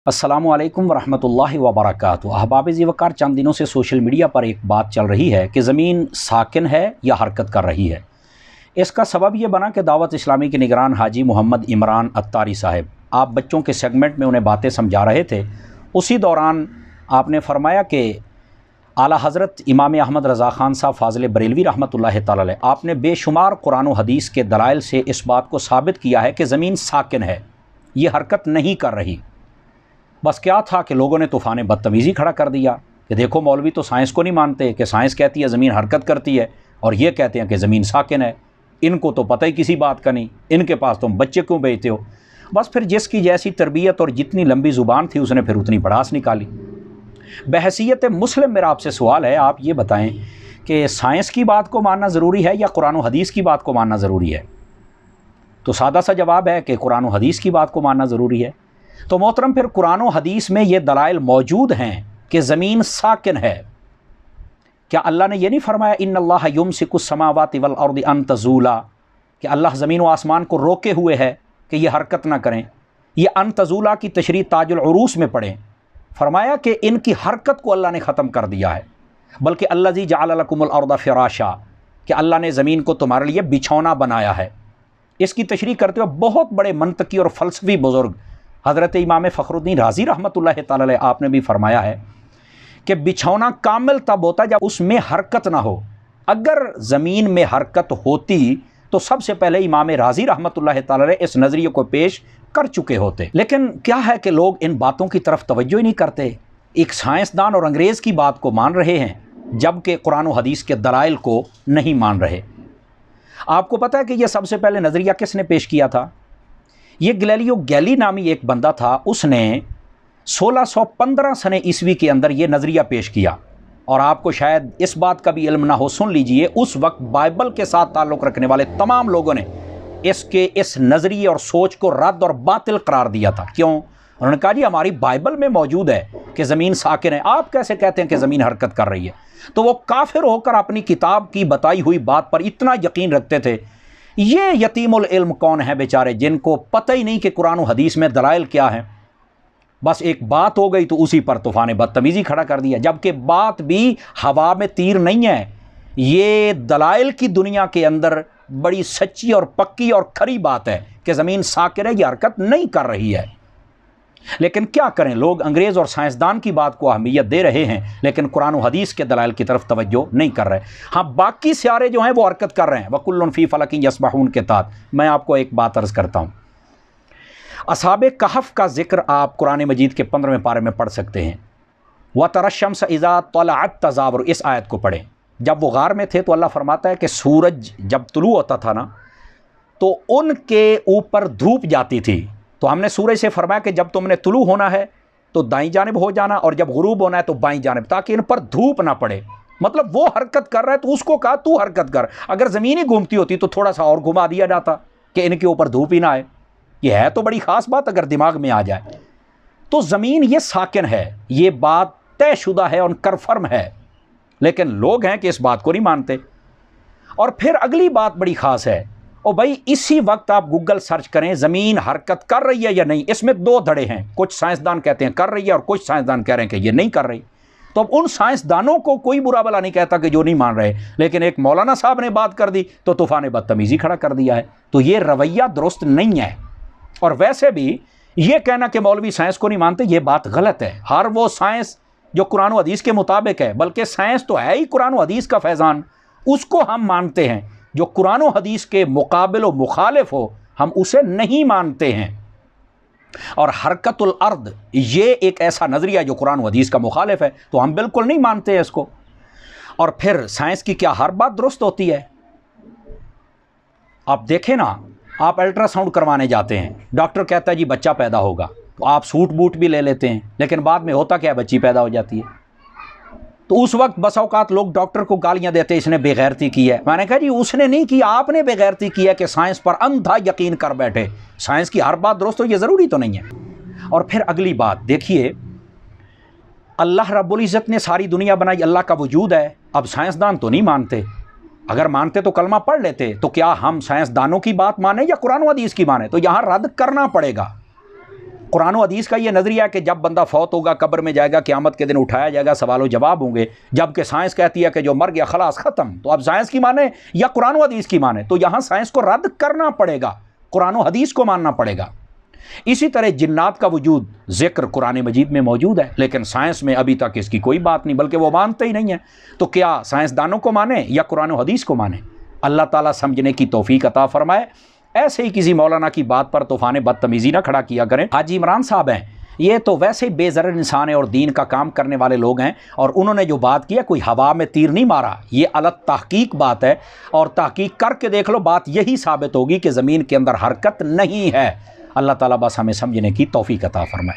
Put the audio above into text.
अस्सलामु अलैकुम वरहमतुल्लाहि वबरकातुहू। अहबाब ज़ीवकार, चंद दिनों से सोशल मीडिया पर एक बात चल रही है कि ज़मीन साकिन है या हरकत कर रही है। इसका सबब ये बना कि दावत इस्लामी के निगरान हाजी मोहम्मद इमरान अत्तारी साहब, आप बच्चों के सेगमेंट में उन्हें बातें समझा रहे थे। उसी दौरान आपने फरमाया कि आला हज़रत इमाम अहमद रज़ा ख़ान साहब फ़ाज़िल बरेलवी रहमतुल्लाहि तआला अलैह, आपने बेशुमार कुरान व हदीस के दलाइल से इस बात को साबित किया है कि ज़मीन साकिन है, ये हरकत नहीं कर रही। बस क्या था कि लोगों ने तूफ़ान बदतमीज़ी खड़ा कर दिया कि देखो मौलवी तो साइंस को नहीं मानते, कि साइंस कहती है ज़मीन हरकत करती है और ये कहते हैं कि ज़मीन साकिन है। इनको तो पता ही किसी बात का नहीं, इनके पास तुम बच्चे क्यों भेजते हो। बस फिर जिसकी जैसी तरबियत और जितनी लंबी ज़ुबान थी उसने फिर उतनी भड़ास निकाली। बहसीयत मुस्लिम मेरा आपसे सवाल है, आप ये बताएं कि साइंस की बात को मानना ज़रूरी है या कुरान व हदीस की बात को मानना ज़रूरी है। तो सादा सा जवाब है कि कुरान व हदीस की बात को मानना ज़रूरी है। तो मोहतरम, फिर कुरान व हदीस में ये दलाइल मौजूद हैं कि ज़मीन साकिन है। क्या अल्लाह ने ये नहीं फरमाया इन्नल्लाह युमसिकुस समावाति वल अर्दि अन तज़ूला, कि अल्लाह ज़मीन व आसमान को रोके हुए है कि ये हरकत ना करें। ये अन तज़ूला की तशरीह ताजुल उरूस में पढ़ें। फरमाया कि इनकी हरकत को अल्लाह ने ख़त्म कर दिया है। बल्कि अल्लज़ी जअल लकुमुल अर्द फ़िराशा, कि अल्लाह ने ज़मीन को तुम्हारे लिए बिछौना बनाया है। इसकी तशरीह करते हुए बहुत बड़े मंतकी और फ़लसफ़ी बुज़ुर्ग हज़रत इमाम फ़खरुद्दीन राज़ी रहमतुल्लाहि तआला अलैह, आपने भी फरमाया है कि बिछौना कामिल तब होता है जब उसमें हरकत ना हो। अगर ज़मीन में हरकत होती तो सबसे पहले इमाम राज़ी रहमतुल्लाहि तआला अलैह इस नज़रिए को पेश कर चुके होते। लेकिन क्या है कि लोग इन बातों की तरफ तवज्जो ही नहीं करते। एक साइंसदान और अंग्रेज़ की बात को मान रहे हैं जबकि कुरान व हदीस के दलाइल को नहीं मान रहे। आपको पता है कि यह सबसे पहले नज़रिया किसने पेश किया था? ये गैलीलियो गैली नामी एक बंदा था, उसने 1615 सने ईस्वी के अंदर ये नज़रिया पेश किया। और आपको शायद इस बात का भी इल्म ना हो, सुन लीजिए, उस वक्त बाइबल के साथ ताल्लुक़ रखने वाले तमाम लोगों ने इस नज़रिए और सोच को रद्द और बातिल करार दिया था। क्यों? उन्होंने कहा जी हमारी बाइबल में मौजूद है कि ज़मीन साकिन है, आप कैसे कहते हैं कि ज़मीन हरकत कर रही है। तो वो काफिर होकर अपनी किताब की बताई हुई बात पर इतना यकीन रखते थे। ये यतीमुल इल्म कौन है बेचारे, जिनको पता ही नहीं कि कुरान व हदीस में दलाइल क्या है। बस एक बात हो गई तो उसी पर तूफ़ान बदतमीज़ी खड़ा कर दिया, जबकि बात भी हवा में तीर नहीं है। ये दलाइल की दुनिया के अंदर बड़ी सच्ची और पक्की और खरी बात है कि ज़मीन साकिन है, ये हरकत नहीं कर रही है। लेकिन क्या करें, लोग अंग्रेज़ और साइंसदान की बात को अहमियत दे रहे हैं लेकिन कुरान व हदीस के दलाइल की तरफ तवज्जो नहीं कर रहे। हाँ, बाकी सारे जो हैं वो हरकत कर रहे हैं। वकुल्लुन फ़ी फ़लकिन यस्बहून के तहत मैं आपको एक बात अर्ज़ करता हूँ। असहाबे कहफ़ का ज़िक्र आप कुरान मजीद के 15वें पारे में पढ़ सकते हैं। व तरशम्स इज़ा तलअत तज़ावर, इस आयत को पढ़ें। जब वो गार में थे तो अल्लाह फरमाता है कि सूरज जब तुलू होता था ना, तो उनके ऊपर धूप जाती थी। तो हमने सूरज से फरमाया कि जब तुमने तुलू होना है तो दाईं जानिब हो जाना, और जब गुरूब होना है तो बाईं जानिब, ताकि इन पर धूप ना पड़े। मतलब वो हरकत कर रहा है तो उसको कहा तू हरकत कर। अगर ज़मीन ही घूमती होती तो थोड़ा सा और घुमा दिया जाता कि इनके ऊपर धूप ही ना आए। ये है तो बड़ी ख़ास बात अगर दिमाग में आ जाए। तो ज़मीन ये साकिन है, ये बात तयशुदा है और कन्फर्म है, लेकिन लोग हैं कि इस बात को नहीं मानते। और फिर अगली बात बड़ी ख़ास है, ओ भाई इसी वक्त आप गूगल सर्च करें ज़मीन हरकत कर रही है या नहीं। इसमें दो धड़े हैं, कुछ साइंसदान कहते हैं कर रही है और कुछ साइंसदान कह रहे हैं कि ये नहीं कर रही। तो अब उन साइंसदानों को कोई बुरा भला नहीं कहता कि जो नहीं मान रहे, लेकिन एक मौलाना साहब ने बात कर दी तो तूफ़ान बदतमीज़ी खड़ा कर दिया है। तो ये रवैया दुरुस्त नहीं है। और वैसे भी ये कहना कि मौलवी साइंस को नहीं मानते, ये बात गलत है। हर वो साइंस जो कुरान व हदीस के मुताबिक है, बल्कि साइंस तो है ही कुरान व हदीस का फैज़ान, उसको हम मानते हैं। जो कुरान व हदीस के मुकाबिल व मुखालिफ हो हम उसे नहीं मानते हैं। और हरकतुल अर्द ये एक ऐसा नज़रिया जो कुरान व हदीस का मुखालिफ है, तो हम बिल्कुल नहीं मानते हैं इसको। और फिर साइंस की क्या हर बात दुरुस्त होती है? आप देखें ना, आप अल्ट्रासाउंड करवाने जाते हैं, डॉक्टर कहता है जी बच्चा पैदा होगा, तो आप सूट बूट भी ले लेते हैं, लेकिन बाद में होता क्या है, बच्ची पैदा हो जाती है। तो उस वक्त बस औकात लोग डॉक्टर को गालियां देते, इसने बेगैरती की है। मैंने कहा जी उसने नहीं की, आपने बेगैरती की है कि साइंस पर अंधा यकीन कर बैठे। साइंस की हर बात दोस्तों ये ज़रूरी तो नहीं है। और फिर अगली बात देखिए, अल्लाह रब्बुल इज़्ज़त ने सारी दुनिया बनाई, अल्लाह का वजूद है। अब साइंसदान तो नहीं मानते, अगर मानते तो कलमा पढ़ लेते। तो क्या हम साइंसदानों की बात माने या कुरान व हदीस की माने? तो यहाँ रद्द करना पड़ेगा। قرآن و حدیث کا یہ نظریہ ہے کہ جب بندہ فوت ہوگا قبر میں جائے گا قیامت کے دن اٹھایا جائے گا سوال و جواب ہوں گے، جبکہ سائنس کہتی ہے کہ جو مر گیا خلاص ختم، تو اب سائنس کی مانیں یا قرآن و حدیث کی مانیں؟ تو یہاں سائنس کو رد کرنا پڑے گا، قرآن و حدیث کو ماننا پڑے گا۔ اسی طرح جنات کا وجود ذکر قرآن مجید میں موجود ہے، لیکن سائنس میں ابھی تک اس کی کوئی بات نہیں، بلکہ وہ مانتے ہی نہیں ہیں۔ تو کیا سائنسدانوں کو مانیں یا قرآن و حدیث کو مانیں؟ اللہ تعالیٰ سمجھنے کی توفیق عطا فرمائے۔ ایسے ہی کسی مولانا کی بات پر طوفان بدتمیزی نہ کھڑا کیا کریں۔ حاجی عمران صاحب ہیں، یہ تو ویسے ہی بے ضرر انسان ہے اور دین کا کام کرنے والے لوگ ہیں، اور انہوں نے جو بات کی ہے کوئی ہوا میں تیر نہیں مارا، یہ الگ تحقیق بات ہے، اور تحقیق کر کے دیکھ لو، بات یہی ثابت ہوگی کہ زمین کے اندر حرکت نہیں ہے۔ اللہ تعالیٰ بس ہمیں سمجھنے کی توفیق عطا فرمائے۔